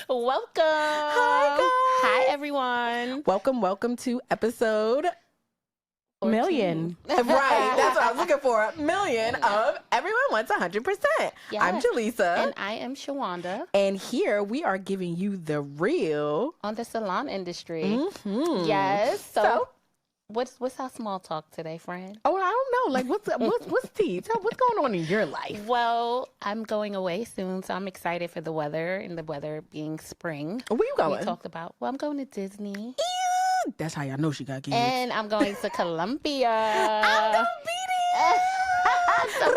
Welcome. Hi, guys. Hi, everyone. Welcome to episode 14. million. Right, that's what I was looking for. Million of Everyone Wants 100%. Yes. I'm Jaleesa. And I am Shawanda. And here we are giving you the real On the salon industry. Mm-hmm. Yes. So what's our small talk today, friend? Oh, I don't know. Like, what's tea? What's going on in your life? Well, I'm going away soon, so I'm excited for the weather, and the weather being spring. Where you going? We talked about, I'm going to Disney. That's how y'all know she got kids. And I'm going to Colombia. I'm gonna beat it. So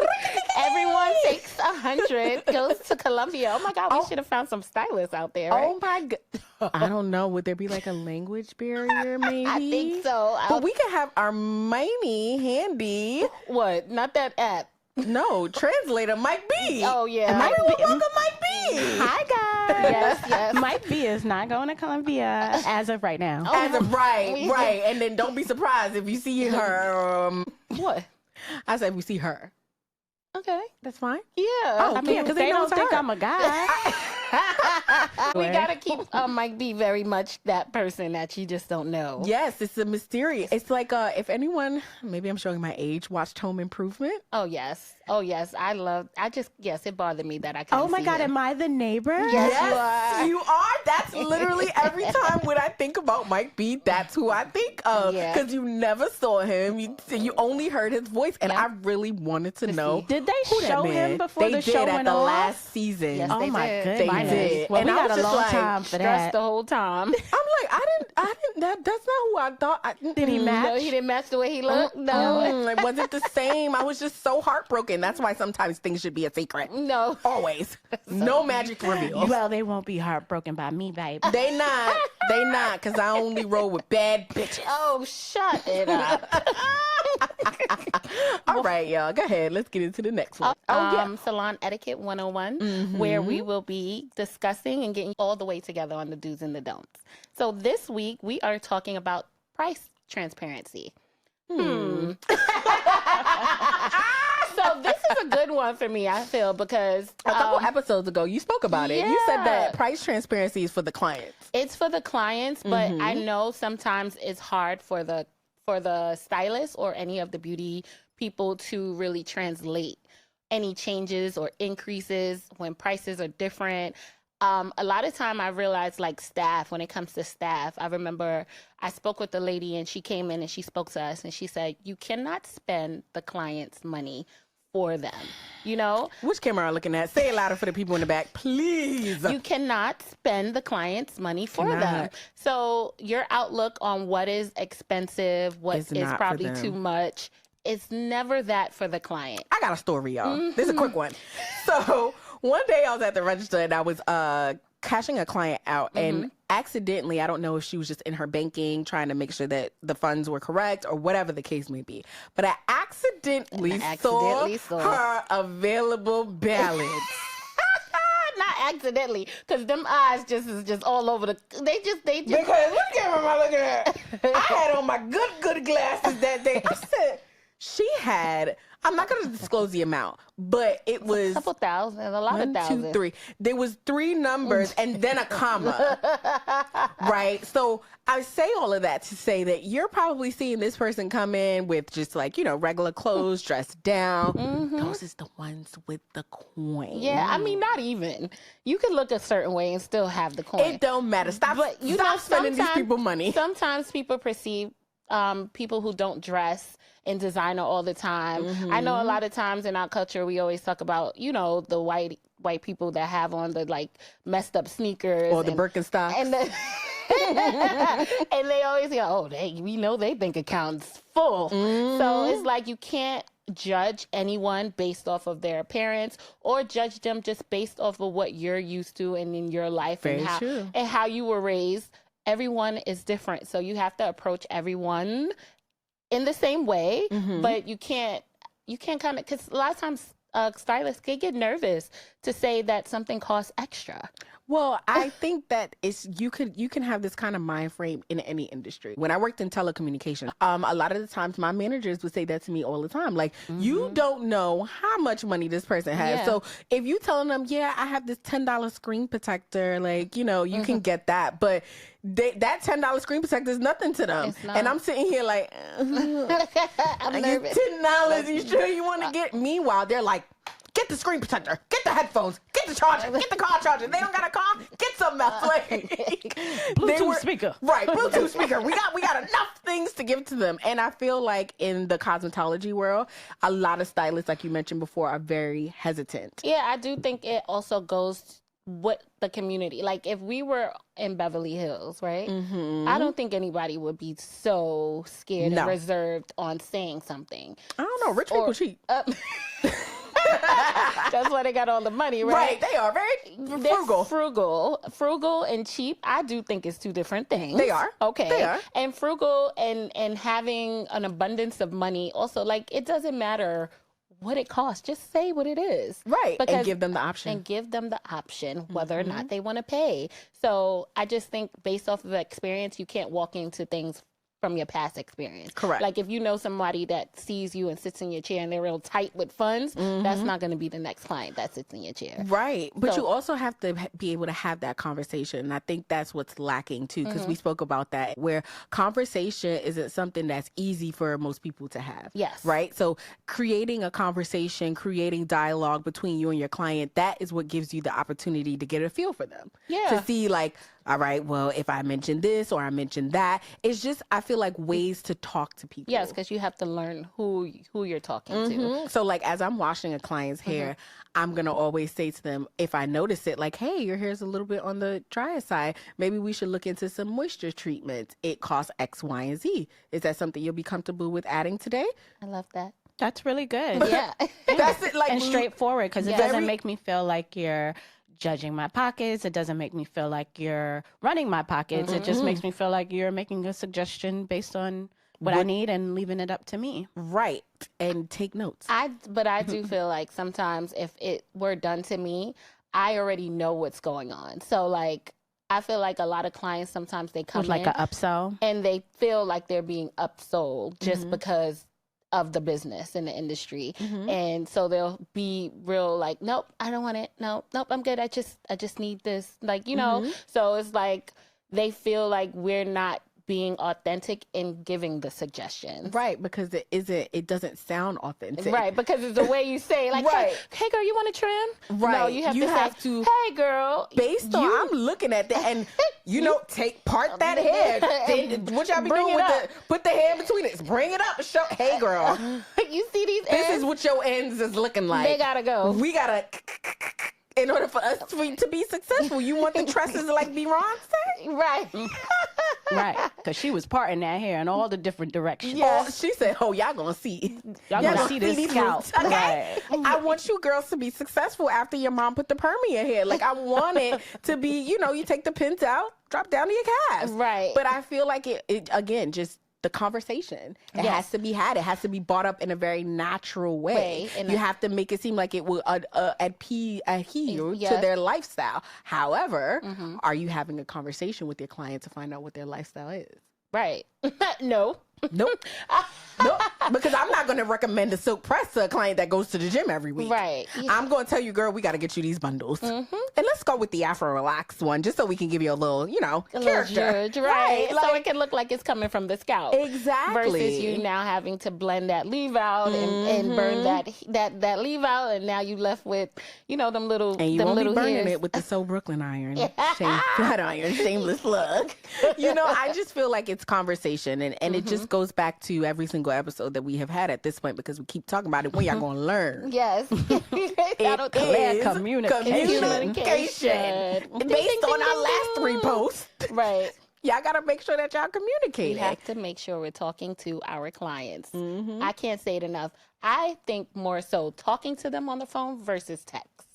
everyone takes 100, goes to Colombia. Oh my God, we should have found some stylists out there. Right? Oh my God. I don't know. Would there be like a language barrier maybe? I think so. But we could have our Miney handy. What? Not that app. No, translator Mike B. Oh, yeah. Welcome Mike B. Hi, guys. Yes. Mike B is not going to Colombia as of right now. As of right. And then don't be surprised if you see her. What? I said we see her. Okay. That's fine. Yeah. Oh, I mean, yeah, 'cause they know don't it's think her. I'm a guy. We got to keep Mike B very much that person that you just don't know. Yes, it's a mysterious. It's like if anyone, maybe I'm showing my age, watched Home Improvement. Oh, yes. Yes, it bothered me that I couldn't Oh my see God, him. am I the neighbor? Yes, you are. That's literally every time when I think about Mike B, that's who I think of. Yeah. Because you never saw him. You only heard his voice. And I really wanted to know. Did they who that show man. him before they the show did went at the off? last season. Yes, Oh they my did. goodness. They did. Well, And we I got was a just long like, time for Stressed that. the whole time. I'm like, I didn't, that's not who I thought. Did he match? No, he didn't match the way he looked. No. It wasn't the same. I was just so heartbroken. That's why sometimes things should be a secret. No. Always. No magic reveal. Well, they won't be heartbroken by me, babe. They not, because I only roll with bad bitches. Oh, shut it up. All right, y'all. Go ahead. Let's get into the next one. Salon Etiquette 101, where we will be discussing and getting all the way together on the do's and the don'ts. So this week, we are talking about price transparency. So this is a good one for me, I feel, because A couple episodes ago, you spoke about it. You said yeah. that price transparency is for the clients. it's for the clients, but I know sometimes it's hard for the stylist or any of the beauty people to really translate any changes or increases when prices are different. A lot of time I realized, like, staff, when it comes to staff, I remember I spoke with the lady and she came in and she spoke to us and she said, you cannot spend the client's money for them, you know? Which camera are you looking at? Say it louder for the people in the back, please. You cannot spend the client's money for them. Cannot. So your outlook on what is expensive, what It's is not for probably them. too much, it's never that for the client. I got a story, y'all. This is a quick one. So one day I was at the register and I was cashing a client out and accidentally, I don't know if she was just in her banking trying to make sure that the funds were correct or whatever the case may be. But I accidentally saw her available balance. Not accidentally, because them eyes is just all over the. They just. Because what camera am I looking at? I had on my good glasses that day. I said she had. I'm not going to disclose the amount, but it was a couple thousand, a lot of 1, thousands. 2, 3. There was 3 numbers and then a comma, right? So I say all of that to say that you're probably seeing this person come in with just like, regular clothes, dressed down. Those is the ones with the coin. Yeah, I mean, not even. You could look a certain way and still have the coin. It don't matter. Stop spending these people money. Sometimes people perceive people who don't dress in designer all the time. I know a lot of times in our culture, we always talk about, the white people that have on the like messed up sneakers Or the Birkenstocks. and and they always go, they think account's full. So it's like you can't judge anyone based off of their appearance or judge them just based off of what you're used to and in your life Very and true. and how you were raised. Everyone is different. So you have to approach everyone in the same way, but you can't kind of, because a lot of times stylists, they get nervous to say that something costs extra. Well, I think that you can have this kind of mind frame in any industry. When I worked in telecommunications, a lot of the times my managers would say that to me all the time. Like, you don't know how much money this person has. Yeah. So if you telling them, yeah, I have this $10 screen protector, like, you know, you can get that, but that $10 screen protector is nothing to them. And I'm sitting here like, I'm nervous. $10. You sure you want to get? Meanwhile, they're like, get the screen protector, get the headphones, get the charger, get the car charger. They don't got a car, get something else. Like, Bluetooth speaker. Right, Bluetooth speaker. We got enough things to give to them. And I feel like in the cosmetology world, a lot of stylists, like you mentioned before, are very hesitant. Yeah, I do think it also goes with the community. Like, if we were in Beverly Hills, right? I don't think anybody would be so scared and reserved on saying something. I don't know. Rich people cheat. That's why they got all the money, right? Right, they are very frugal. Frugal and cheap, I do think it's two different things. They are. Okay. They are. And frugal and having an abundance of money also, like, it doesn't matter what it costs. Just say what it is. Right. And give them the option. And give them the option whether or not they want to pay. So I just think based off of the experience, you can't walk into things from your past experience. Correct. Like, if you know somebody that sees you and sits in your chair and they're real tight with funds, that's not going to be the next client that sits in your chair. Right. But you also have to be able to have that conversation. And I think that's what's lacking too, because we spoke about that, where conversation isn't something that's easy for most people to have. Yes. Right. So creating a conversation, creating dialogue between you and your client, that is what gives you the opportunity to get a feel for them. Yeah. To see, like, all right, well, if I mention this or I mention that, it's just, I feel like, ways to talk to people. Yes, because you have to learn who you're talking to. So, like, as I'm washing a client's hair, I'm going to always say to them, if I notice it, like, hey, your hair's a little bit on the drier side, maybe we should look into some moisture treatments. It costs X, Y, and Z. Is that something you'll be comfortable with adding today? I love that. That's really good. Yeah. That's it. Like, And straightforward, because it Yeah. doesn't make me feel like you're judging my pockets. It doesn't make me feel like you're running my pockets. It just makes me feel like you're making a suggestion based on what I need and leaving it up to me. Right. And take notes. But I do feel like sometimes if it were done to me, I already know what's going on. So, like, I feel like a lot of clients, sometimes they come With like in an upsell. and they feel like they're being upsold just because of the business in the industry. And so they'll be real like, nope, I don't want it. Nope, I'm good. I just need this. Like, you know, so it's like they feel like we're not being authentic in giving the suggestions. Right, because it doesn't sound authentic. Right, because it's the way you say, like, Right. hey girl, you want to trim? Right. No, you have to say, hey girl. Based on, I'm looking at that, and part that hair. What y'all be Bring doing it with up. put the hair between it, bring it up, show, hey girl, You see these this ends? is what your ends is looking like. They gotta go. We gotta, in order for us to be successful, you want the tresses to like Beyonce? Right. Right. Because she was parting that hair in all the different directions. Yeah. Oh, she said, oh, y'all gonna see. Y'all gonna see this these scalp. roots, okay? I want you girls to be successful after your mom put the perm in your hair. Like, I want it to be, you take the pins out, drop down to your calves. Right. But I feel like it again, just the conversation. It has to be had. It has to be brought up in a very natural way. You have to make it seem like it will adhere to their lifestyle. However, are you having a conversation with your client to find out what their lifestyle is? Right. No. Nope. Nope. Because I'm not going to recommend a silk press to a client that goes to the gym every week. Right. I'm going to tell you, girl, we got to get you these bundles. And let's go with the Afro Relax one, just so we can give you a little, character. Right. Like, so it can look like it's coming from the scalp. Exactly. Versus you now having to blend that leave out and burn that leave out, and now you left with, them little and you them won't little be burning hairs. it with the So Brooklyn iron. Flat iron, shameless plug. I just feel like it's conversation, and it just goes back to every single episode that we have had at this point, because we keep talking about it. When y'all gonna learn? Yes. It Clear is communication. Based on our last 3 posts. Right. Y'all gotta make sure that y'all communicate. We have to make sure we're talking to our clients. I can't say it enough. I think more so talking to them on the phone versus text.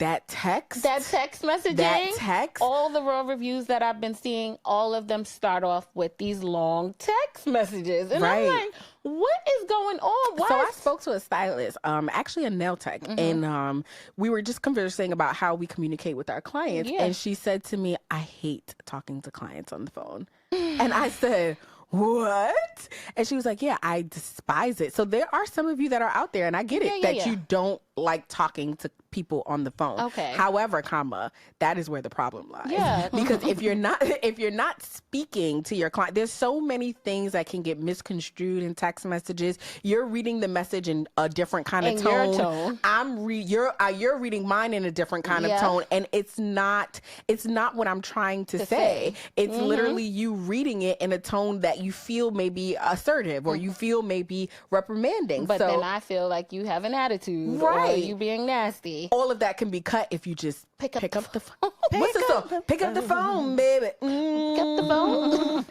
that text messaging, all the raw reviews that I've been seeing, all of them start off with these long text messages. And I'm like, what is going on? So I spoke to a stylist, actually a nail tech, and we were just conversing about how we communicate with our clients. And she said to me, I hate talking to clients on the phone. And I said, what? And she was like, yeah, I despise it. So there are some of you that are out there, and I get it, that you don't like talking to people on the phone. Okay. However, that is where the problem lies. Yeah. Because if you're not speaking to your client, there's so many things that can get misconstrued in text messages. You're reading the message in a different kind of tone. You're reading mine in a different kind of tone, and it's not what I'm trying to say. It's literally you reading it in a tone that you feel maybe assertive or you feel maybe reprimanding. But then I feel like you have an attitude. Right. Or you being nasty. All of that can be cut if you just pick up the phone. What's the song? Pick up the phone, baby. Pick up the phone.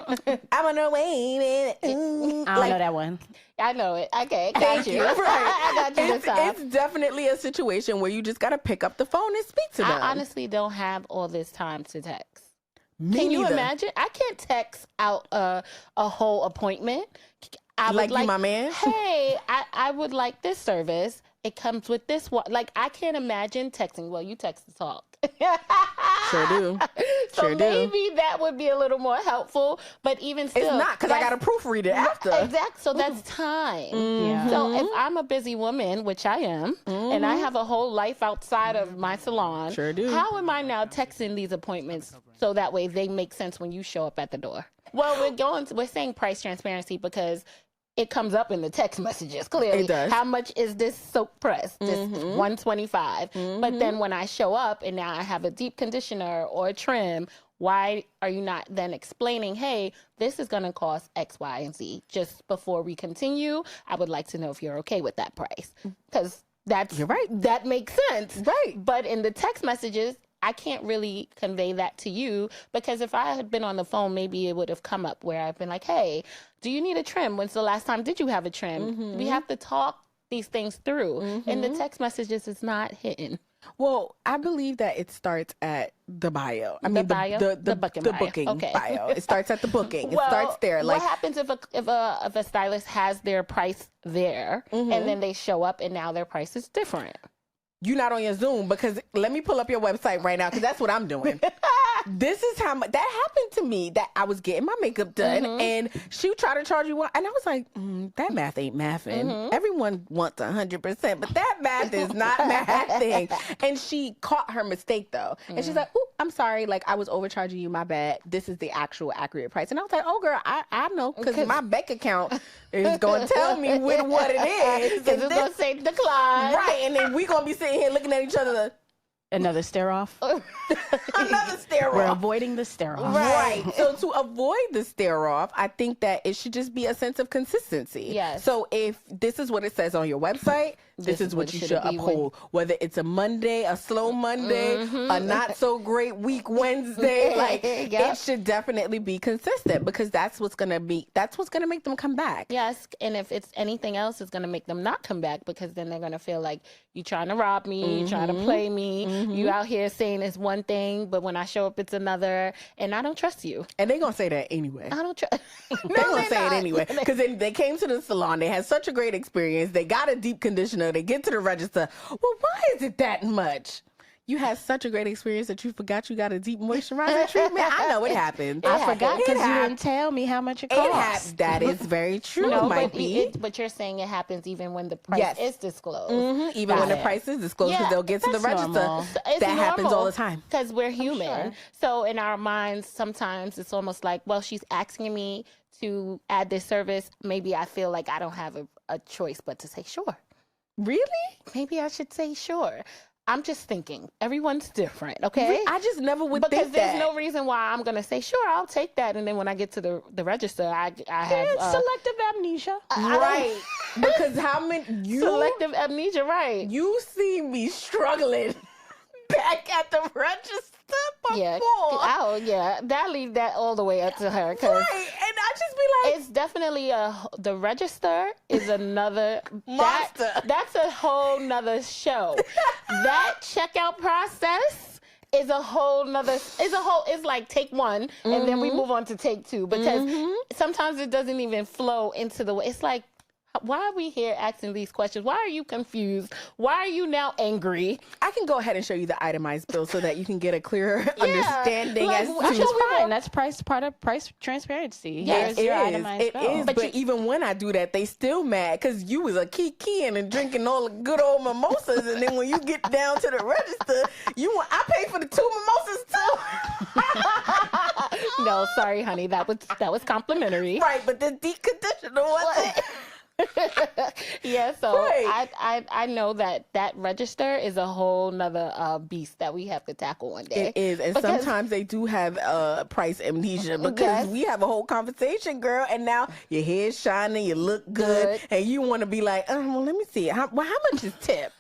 I'm on the way, baby. I don't know that one. I know it. Okay, got you. Right. I got you this time. It's definitely a situation where you just got to pick up the phone and speak to them. I honestly don't have all this time to text. Can you imagine? I can't text out a whole appointment. I would like you, my man? Hey, I would like this service. It comes with this one. Like, I can't imagine texting. Well, you text to talk. Sure do. So maybe that would be a little more helpful. But even still, it's not, because I got to proofread it after. Exactly. So that's time. Mm-hmm. So if I'm a busy woman, which I am, and I have a whole life outside of my salon, sure do. How am I now texting these appointments so that way they make sense when you show up at the door? Well, we're saying price transparency because it comes up in the text messages clearly. It does. How much is this soap press? This $125. But then when I show up and now I have a deep conditioner or a trim, why are you not then explaining, hey, this is going to cost X, Y, and Z? Just before we continue, I would like to know if you're okay with that price. Because you're right. That makes sense. Right. But in the text messages, I can't really convey that to you, because if I had been on the phone, maybe it would have come up where I've been like, hey, do you need a trim? When's the last time did you have a trim? We have to talk these things through. In the text messages, it's not hitting. Well, I believe that it starts at the bio. I mean, the booking bio. It starts at the booking. It starts there. Like, what happens if a stylist has their price there and then they show up and now their price is different? You're not on your Zoom, because let me pull up your website right now, because that's what I'm doing. This is how much that happened to me, that I was getting my makeup done and she tried to charge you one. And I was like, that math ain't mathing. Everyone wants 100%, but that math is not mathing. And she caught her mistake though. And she's like, ooh, I'm sorry. Like, I was overcharging you. My bad. This is the actual accurate price. And I was like, oh girl, I know, because my bank account is going to tell me what it is. Because it's going to say decline. Right. And then we going to be sitting here looking at each other. Another stare off. Another stare off. We're avoiding the stare off. Right. So to avoid the stare off, I think that it should just be a sense of consistency. Yes. So if this is what it says on your website, this is what you should uphold. Whether it's a Monday, a slow Monday, a not so great week Wednesday, like it should definitely be consistent, because that's what's gonna make them come back. Yes. And if it's anything else, it's gonna make them not come back, because then they're gonna feel like you trying to rob me, you trying to play me, you out here saying it's one thing, but when I show up it's another, and I don't trust you. And they're gonna say that anyway. I don't trust. They're gonna say it anyway, because they came to the salon, they had such a great experience, they got a deep conditioner, they get to the register. Well, why is it that much? You had such a great experience that you forgot you got a deep moisturizing treatment. I know it happened. I forgot because you didn't tell me how much it cost. That is very true. But you're saying it happens even when the price is disclosed. Even when the price is disclosed, because they'll get to the register. That happens all the time. Because we're human. Sure. So in our minds, sometimes it's almost like, well, she's asking me to add this service. Maybe I feel like I don't have a choice but to say sure. Really? Maybe I should say sure. I'm just thinking. Everyone's different, okay? I just never would because think that. Because there's no reason why I'm going to say, sure, I'll take that. And then when I get to the register, I have... selective amnesia. Right. Because how many... Selective amnesia, right. You see me struggling back at the register before. Yeah. I'll leave that all the way up to her. Right. And I just be It's definitely the register is another monster. That's a whole nother show. That checkout process is a whole nother. It's like take one, and then we move on to take two, because sometimes it doesn't even flow into the way. It's like, why are we here asking these questions? Why are you confused? Why are you now angry? I can go ahead and show you the itemized bill so that you can get a clearer understanding like, as to. Which is fine. That's part of price transparency. Yes, Here's your itemized it bill. is. But even when I do that, they still mad because you was a kikiing and drinking all the good old mimosas, and then when you get down to the register, I pay for the 2 mimosas too. No, sorry, honey. That was complimentary. Right, but the deconditioner wasn't. Yeah, so Right. I know that register is a whole nother beast that we have to tackle one day. It is, and sometimes they do have price amnesia because we have a whole conversation, girl, and now your hair's shining, you look good, and you want to be like, well, let me see, how much is tip?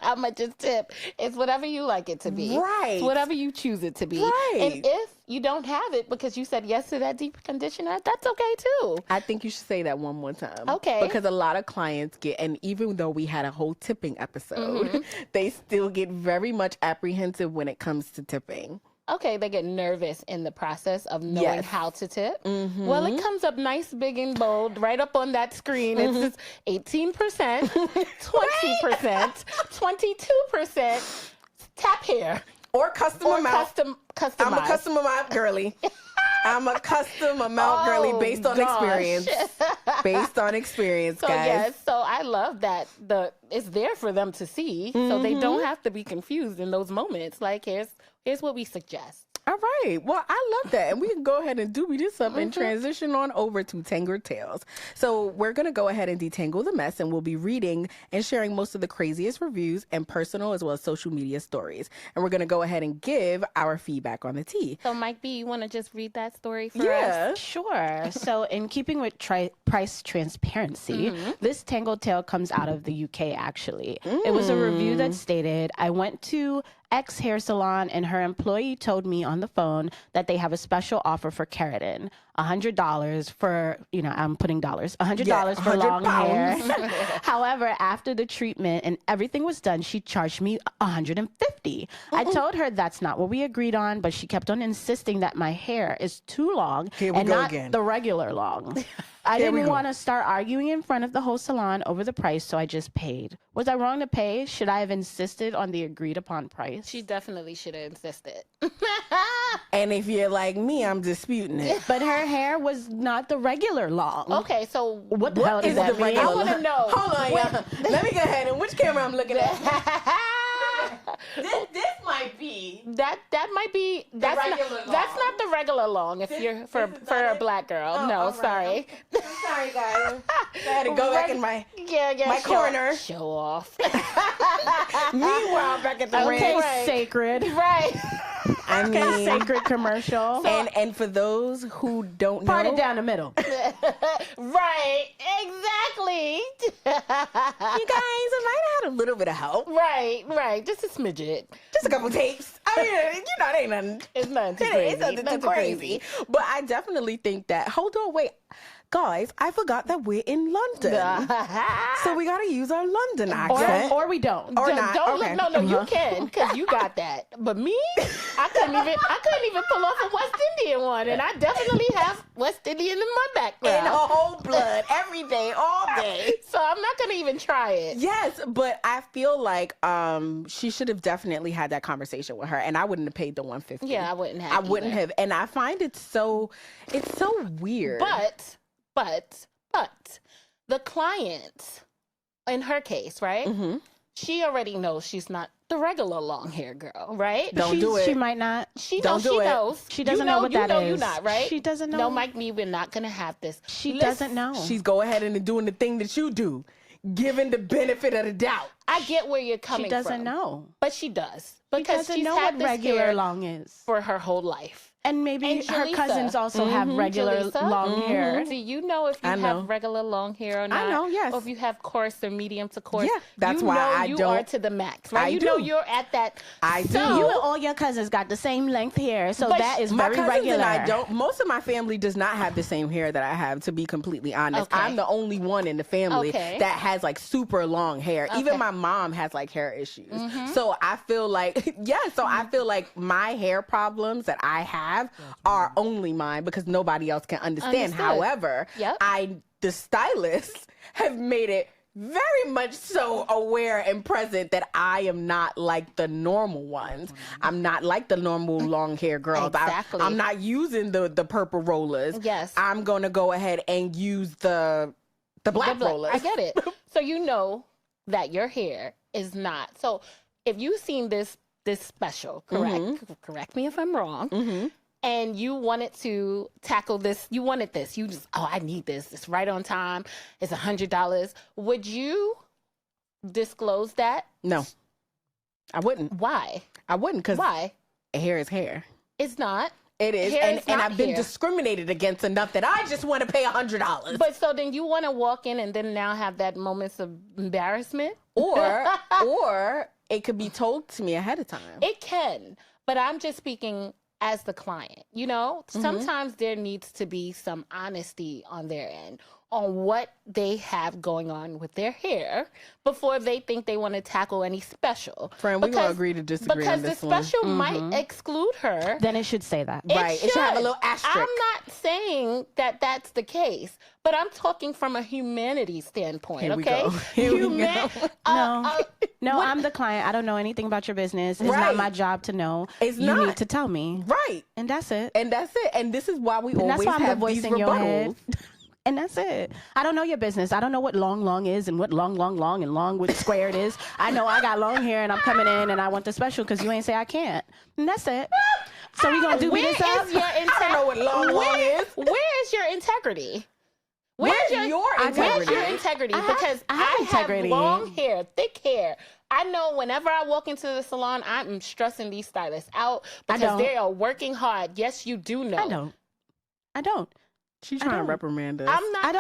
How much is tip? It's whatever you like it to be. Right. It's whatever you choose it to be. Right. And if you don't have it because you said yes to that deep conditioner, that's okay too. I think you should say that one more time. Okay. Because a lot of clients get, and even though we had a whole tipping episode, they still get very much apprehensive when it comes to tipping. Okay, they get nervous in the process of knowing how to tip. Well, it comes up nice, big, and bold right up on that screen. It says 18%, 20%, 22%, tap here. Or custom amount. Customized. I'm a custom amount girly. I'm a custom amount girly based on experience. Based on experience, So guys. yes, so I love that it's there for them to see, so they don't have to be confused in those moments. Like here's what we suggest. All right. Well, I love that. And we can go ahead and doobie this up and transition on over to Tangled Tales. So we're going to go ahead and detangle the mess, and we'll be reading and sharing most of the craziest reviews and personal as well as social media stories. And we're going to go ahead and give our feedback on the tea. So Mike B, you want to just read that story for us? Sure. So, in keeping with price transparency, this Tangled Tale comes out of the UK, actually. It was a review that stated, I went to X hair salon and her employee told me on the phone that they have a special offer for keratin. $100 for, I'm putting dollars, $100 for long hair. However, after the treatment and everything was done, she charged me $150. I told her that's not what we agreed on, but she kept on insisting that my hair is too long and not the regular long. I didn't want to start arguing in front of the whole salon over the price, so I just paid. Was I wrong to pay? Should I have insisted on the agreed upon price? She definitely should have insisted. And if you're like me, I'm disputing it. But her hair was not the regular long. Okay, so What the hell does is that the mean? I want to know. Hold on, y'all. Let me go ahead and which camera I'm looking at. This might be. That might be that's not the regular long if you're for a black girl. No, all right. sorry. I'm sorry, guys. I had to go back in my my corner. Show off. Meanwhile, back at the Okay, ranch. sacred. Right. I mean, Sacred commercial. and for those who don't Part know, it down the middle. Right. Exactly. you guys, if I had a little bit of help, Right. Just a smidget. just a couple tapes. I mean, it ain't nothing. It's nothing too It crazy. ain't nothing Nothing too crazy. But I definitely think that. Hold on, wait. Guys, I forgot that we're in London. So we got to use our London accent. Or we don't. Or not. Don't Okay. look. No, you can because you got that. But me, I couldn't even pull off a West Indian one, and I definitely have West Indian in my In background. whole blood, every day, all day. So I'm not gonna even try it. Yes, but I feel like she should have definitely had that conversation with her, and I wouldn't have paid the $150. Yeah, I wouldn't have. I wouldn't have, and I find it's so weird. But the client, in her case, right? Mm-hmm. She already knows she's not the regular long hair girl, right? Don't do it. She might not. She Don't knows. do She it. knows. She doesn't know what that You know is. you're not, right? She doesn't know. No, Mike, me, we're not gonna have this. She doesn't know. She's go ahead and doing the thing that you do, giving the benefit of the doubt. I get where you're coming from. She doesn't know. But she does. Because she doesn't know what regular long is. For her whole life. And maybe her cousins also have regular long hair. Do you know if you have regular long hair or not? I know, yes. Or if you have coarse or medium to coarse? Yeah, that's why I don't. You are to the max, right? You know you're at that. I do. You and all your cousins got the same length hair, so that is very regular. And I don't. Most of my family does not have the same hair that I have, to be completely honest. Okay. I'm the only one in the family that has like super long hair. Okay. Even my mom has like hair issues. So I feel like, I feel like my hair problems that I have are only mine because nobody else can understand. However, the stylists have made it very much so aware and present that I am not like the normal ones. I'm not like the normal long hair girls. Exactly. I'm not using the purple rollers. Yes. I'm going to go ahead and use the black rollers. I get it. So you know that your hair is not. So if you've seen this special, correct me if I'm wrong, and you wanted to tackle this, you just, I need this. It's right on time. It's $100. Would you disclose that? No, I wouldn't. Why? I wouldn't because why? Hair is hair. It's not. It is, and I've been discriminated against enough that I just want to pay $100. But so then you want to walk in and then now have that moments of embarrassment? Or it could be told to me ahead of time. It can, but I'm just speaking as the client, you know, sometimes there needs to be some honesty on their end on what they have going on with their hair before they think they want to tackle any special. Friend, we're going to agree to disagree on this one. Because the special might exclude her. Then it should say that. It should have a little asterisk. I'm not saying that that's the case, but I'm talking from a humanity standpoint, Here okay? We go. No, I'm the client. I don't know anything about your business. It's not my job to know. You need to tell me. Right. And that's it. And this is why we always have these rebuttals. Your head. And that's it. I don't know your business. I don't know what long is and what long and long with squared is. I know I got long hair and I'm coming in and I want the special because you ain't say I can't. And that's it. So we gonna do this up? I don't know what long is. Where is your integrity? Where's your integrity? Because I have long hair, thick hair. I know whenever I walk into the salon, I'm stressing these stylists out because they are working hard. Yes, you do know. I don't. She's trying to reprimand us. I'm not. I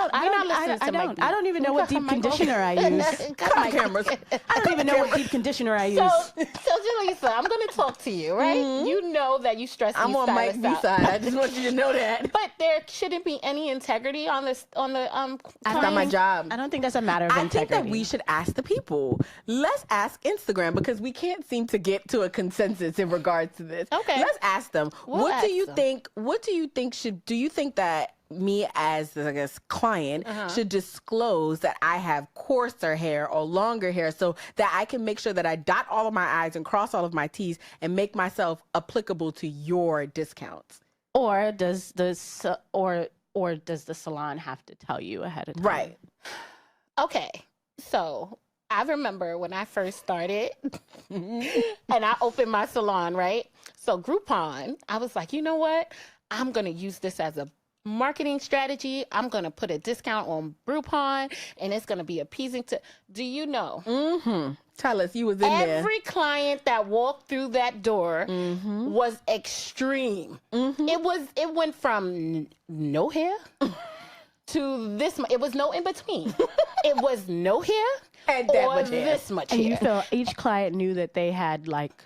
don't even know what deep conditioner I use. Cut my cameras. I don't even know what deep conditioner I use. So Jaleesa, I'm going to talk to you, right? You know that you stress these stylists out. I'm on Mike B side. I just want you to know that. But there shouldn't be any integrity on the. That's not my job. I don't think that's a matter of integrity. I think that we should ask the people. Let's ask Instagram because we can't seem to get to a consensus in regards to this. Okay. Let's ask them. What do you think? What do you think should? Do you think that me as, I guess, client should disclose that I have coarser hair or longer hair so that I can make sure that I dot all of my I's and cross all of my T's and make myself applicable to your discounts? Or does the salon have to tell you ahead of time? Right. Okay. So I remember when I first started and I opened my salon, right? So Groupon, I was like, you know what? I'm going to use this as a marketing strategy. I'm going to put a discount on Groupon and it's going to be appeasing to, do you know? Tell us, you was in there. Every client that walked through that door was extreme. It went from no hair to this much. It was no in between. It was no hair and that or much hair. This much and hair. You feel each client knew that they had like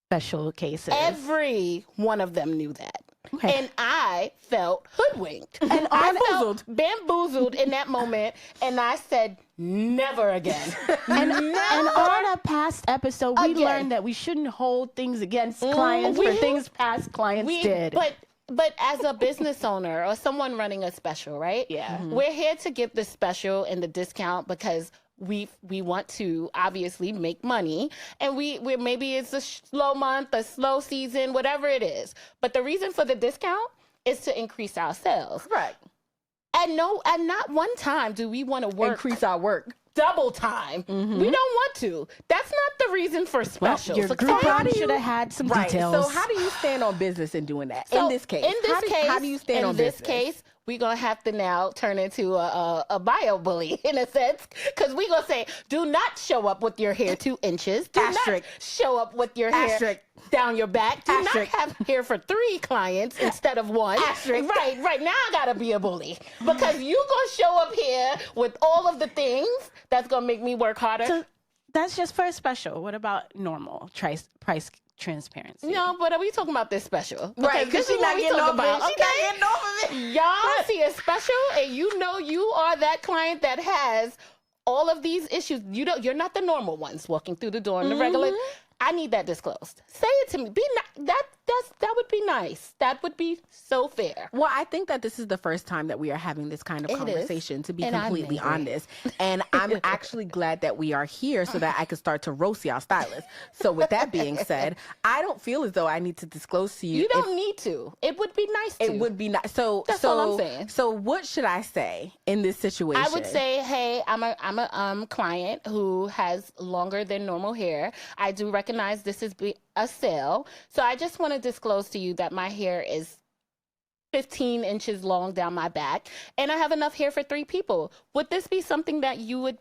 special cases. Every one of them knew that. Okay. And I felt hoodwinked. And I felt bamboozled in that moment. And I said, never again. And on a past episode, we learned that we shouldn't hold things against clients for things past clients did. But as a business owner or someone running a special, right? Yeah. We're here to give the special and the discount because we want to obviously make money, and we maybe it's a slow month, a slow season, whatever it is. But the reason for the discount is to increase our sales. Right. And not one time do we want to work increase our work double time. We don't want to. That's not the reason for specials. Your Groupon should have had some details. So how do you stand on business in doing that? In this case, how do you stand on business? In this case, we're going to have to now turn into a bio bully in a sense, because we're going to say, do not show up with your hair 2 inches. Do not show up with your hair down your back. Do not have hair for 3 clients instead of 1. Right. Now I got to be a bully because you going to show up here with all of the things that's going to make me work harder. So that's just for a special. What about normal price transparency? No, but are we talking about this special? Right, because she's not getting off of it. She's not getting off of it. Y'all see a special and you know you are that client that has all of these issues. You're not the normal ones walking through the door in the regular. I need that disclosed. Say it to me. That would be nice. That would be so fair. Well, I think that this is the first time that we are having this kind of conversation, to be completely honest. And I'm actually glad that we are here so that I can start to roast y'all stylists. So with that being said, I don't feel as though I need to disclose to you. You don't need to. It would be nice to. It would be nice. So that's all I'm saying. So what should I say in this situation? I would say, hey, I'm a client who has longer than normal hair. I do recognize this is a sale. So I just want to disclose to you that my hair is 15 inches long down my back and I have enough hair for 3 people. Would this be something that you would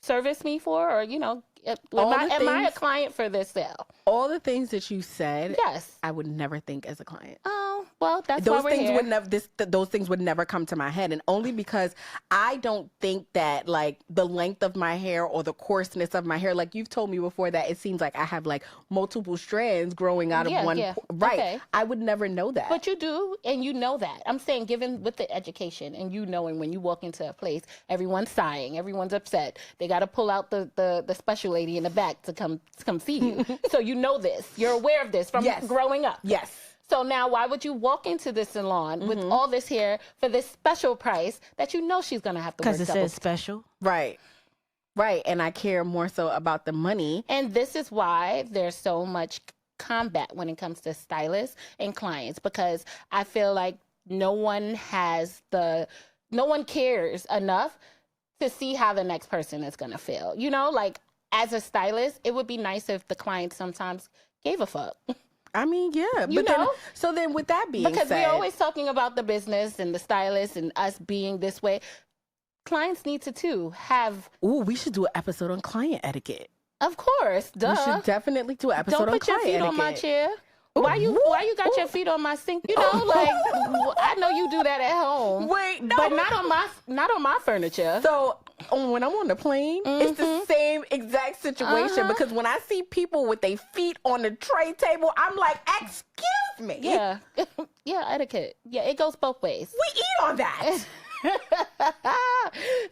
service me for, or, am I a client for this sale? All the things that you said, yes, I would never think as a client. Oh, well, that's those why we're things here. would never. Those things would never come to my head, and only because I don't think that like the length of my hair or the coarseness of my hair. Like you've told me before that it seems like I have like multiple strands growing out of one. Yeah. Right. Okay. I would never know that. But you do, and you know that. I'm saying, given with the education and you knowing when you walk into a place, everyone's sighing, everyone's upset. They got to pull out the special lady in the back to come see you. So you know this. You're aware of this from growing up. Yes. So now why would you walk into this salon with all this hair for this special price that you know she's going to have to work double? Because it says special. Right. Right. And I care more so about the money. And this is why there's so much combat when it comes to stylists and clients, because I feel like no one cares enough to see how the next person is going to feel. Like as a stylist, it would be nice if the client sometimes gave a fuck. I mean, yeah. So then with that being because said, we're always talking about the business and the stylist and us being this way. Clients need to too have. Ooh, we should do an episode on client etiquette. Of course, duh. We should definitely do an episode on client etiquette. Don't put your feet on my chair. Why you got your feet on my sink? I know you do that at home. Wait, no, but not on my furniture. So when I'm on the plane, it's the same exact situation because when I see people with their feet on the tray table, I'm like, excuse me. Yeah, etiquette. Yeah, it goes both ways. We eat on that.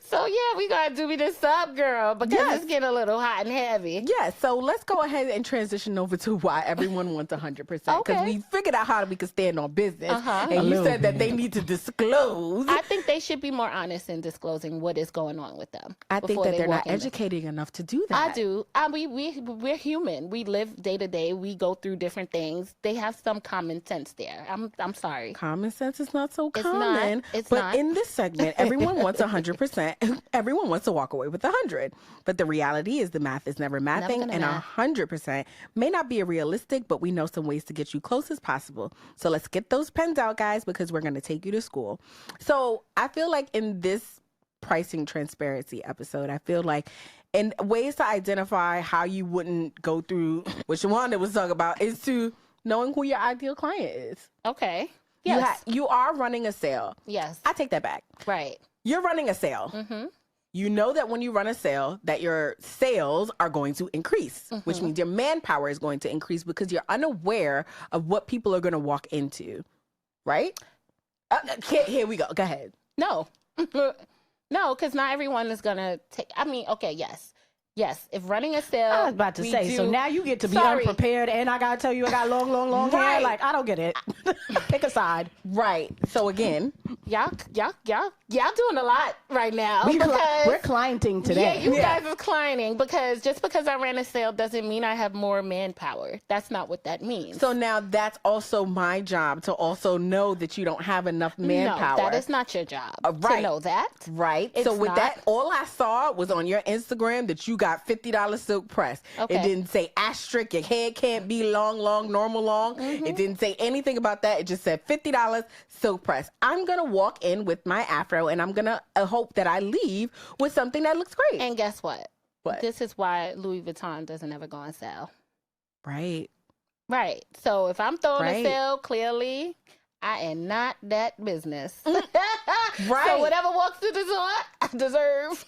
So we gotta do this up, girl, because it's getting a little hot and heavy. Yeah, so let's go ahead and transition over to why everyone wants 100%. Because we figured out how we can stand on business, and you said that they need to disclose. I think they should be more honest in disclosing what is going on with them. I think that they're not educated enough to do that. I do. We're human. We live day to day. We go through different things. They have some common sense there. I'm sorry. Common sense is not so common. It's not. In this segment, everyone wants 100%. Everyone wants to walk away with 100. But the reality is the math is never mathing, and 100% may not be realistic, but we know some ways to get you close as possible. So let's get those pens out, guys, because we're going to take you to school. So I feel like in this pricing transparency episode, I feel like in ways to identify how you wouldn't go through what Shawanda was talking about is to knowing who your ideal client is. Okay. Yes. You are running a sale. Yes. I take that back. Right. You're running a sale. Mm-hmm. You know that when you run a sale, that your sales are going to increase, which means your manpower is going to increase because you're unaware of what people are going to walk into, right? Here we go. Go ahead. No. No, because not everyone is going to take, yes. Yes, if running a sale. I was about to say, so now you get to be unprepared, and I got to tell you I got long hair. Like, I don't get it. Pick a side. Right. So again, y'all doing a lot right now. We're clienting today. Yeah, you guys are clienting because just because I ran a sale doesn't mean I have more manpower. That's not what that means. So now that's also my job to also know that you don't have enough manpower. No, that is not your job to know that. Right. It's so with not. that, all I saw was on your Instagram that you got $50 silk press. Okay. It didn't say asterisk, your hair can't be long, normal long. It didn't say anything about that. It just said $50 silk press. I'm going to walk in with my afro and I'm going to hope that I leave with something that looks great. And guess what? What? This is why Louis Vuitton doesn't ever go on sale. Right. Right. So if I'm throwing a sale, clearly I am not that business. Right. So whatever walks through the door, I deserve.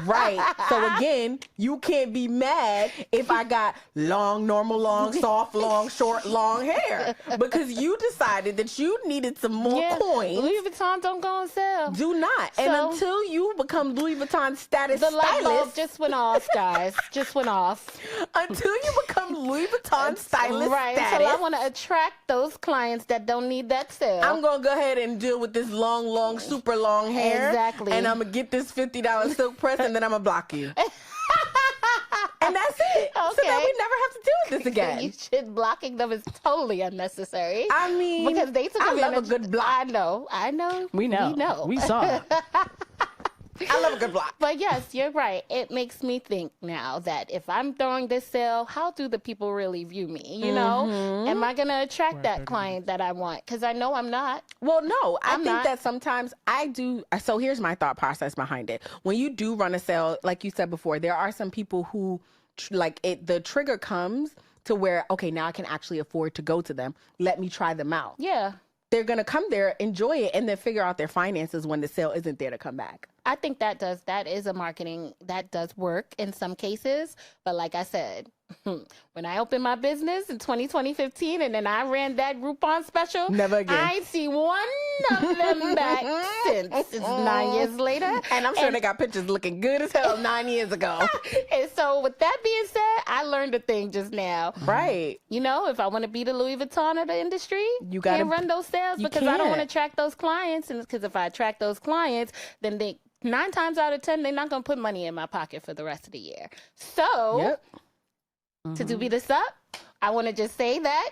Right. So again, you can't be mad if I got long, normal long, soft long, short long hair because you decided that you needed some more coins. Louis Vuitton don't go on sale. Do not. And until you become Louis Vuitton status the light bulb stylist, just went off, guys. Just went off. Until you become Louis Vuitton stylist right. status. So I want to attract those clients that don't need that sale. I'm going to go ahead and deal with this long, super long hair. Exactly. And I'm going to get this $50 silk press and then I'm going to block you. And that's it. Okay. So that we never have to deal with this again. You should. Blocking them is totally unnecessary. I mean, because they took I love a advantage- good block. I know. We know. We saw. I love a good block. But yes, you're right. It makes me think now that if I'm throwing this sale, how do the people really view me? You know, am I going to attract that client that I want? Because I know I'm not. Well, no, I think not. that sometimes I do. So here's my thought process behind it. When you do run a sale, like you said before, there are some people who the trigger comes to where, okay, now I can actually afford to go to them. Let me try them out. Yeah. They're going to come there, enjoy it, and then figure out their finances when the sale isn't there to come back. I think that is a marketing that does work in some cases. But like I said, when I opened my business in 2015 and then I ran that Groupon special, never again. I ain't seen one of them back since. It's 9 years later. And I'm sure they got pictures looking good as hell 9 years ago. And so with that being said, I learned a thing just now. Right. You know, if I want to be the Louis Vuitton of the industry, you gotta can't run those sales because I don't want to attract those clients. And because if I attract those clients, then 9 times out of 10, they're not going to put money in my pocket for the rest of the year. So to do this up, I want to just say that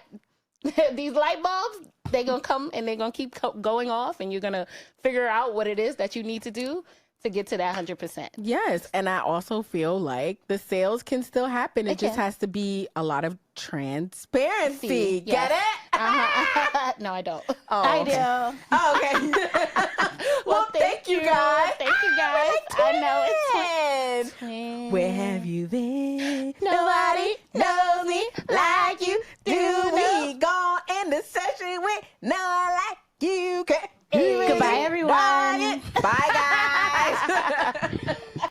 these light bulbs, they're going to come and they're going to keep going off and you're going to figure out what it is that you need to do to get to that 100%. Yes. And I also feel like the sales can still happen. It just can. has to be a lot of transparency. Yes. Get it? No, I don't. Oh, I okay. do. Oh, okay.